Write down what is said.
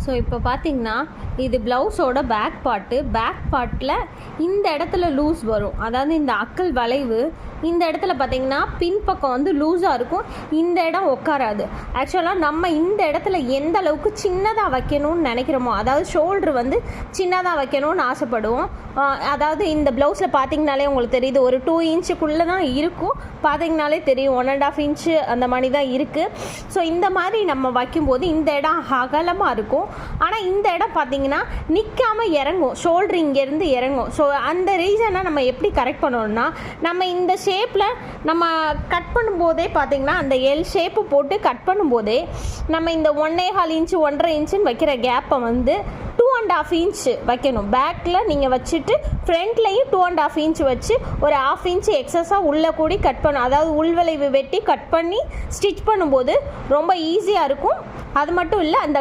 So இப்போ பார்த்தீங்கன்னா இது ப்ளவுஸோட பேக் பார்ட்டில் இந்த இடத்துல லூஸ் வரும். அதாவது இந்த அக்கல் வளைவு இந்த இடத்துல பார்த்தீங்கன்னா பின்பக்கம் வந்து லூஸாக இருக்கும், இந்த இடம் உட்காராது. ஆக்சுவலாக நம்ம இந்த இடத்துல எந்த அளவுக்கு சின்னதாக வைக்கணும்னு நினைக்கிறோமோ, அதாவது ஷோல்ட்ரு வந்து சின்னதாக வைக்கணும்னு ஆசைப்படுவோம். அதாவது இந்த ப்ளவுஸில் பார்த்தீங்கனாலே உங்களுக்கு தெரியுது, ஒரு 2 இன்ச்சுக்குள்ளே தான் இருக்கும். பார்த்தீங்கனாலே தெரியும் 1.5 இன்ச்சு அந்த மாதிரி தான் இருக்குது. ஸோ இந்த மாதிரி நம்ம வைக்கும்போது இந்த இடம் அகலமாக இருக்கும். ஆனால் இந்த இடம் பார்த்தீங்கன்னா நிற்காமல் இறங்கும், ஷோல்ட்ரு இங்கேருந்து இறங்கும். ஸோ அந்த ரீசனை நம்ம எப்படி கரெக்ட் பண்ணணும்னா, நம்ம இந்த ஷேப்பில் நம்ம கட் பண்ணும்போதே பார்த்தீங்கன்னா அந்த எல் ஷேப்பு போட்டு கட் பண்ணும்போதே நம்ம இந்த 1.25 இன்ச்சு 1.5 இன்ச்சுன்னு வைக்கிற கேப்பை வந்து 2.5 இன்ச்சு வைக்கணும். பேக்கில் நீங்கள் வச்சுட்டு ஃப்ரண்ட்லையும் 2.5 இன்ச்சு வச்சு ஒரு 1/2 இன்ச்சு எக்ஸஸாக உள்ளே கூடி கட் பண்ணணும். அதாவது உள்வளைவு வெட்டி கட் பண்ணி ஸ்டிச் பண்ணும்போது ரொம்ப ஈஸியாக இருக்கும். அது மட்டும் இல்லை, அந்த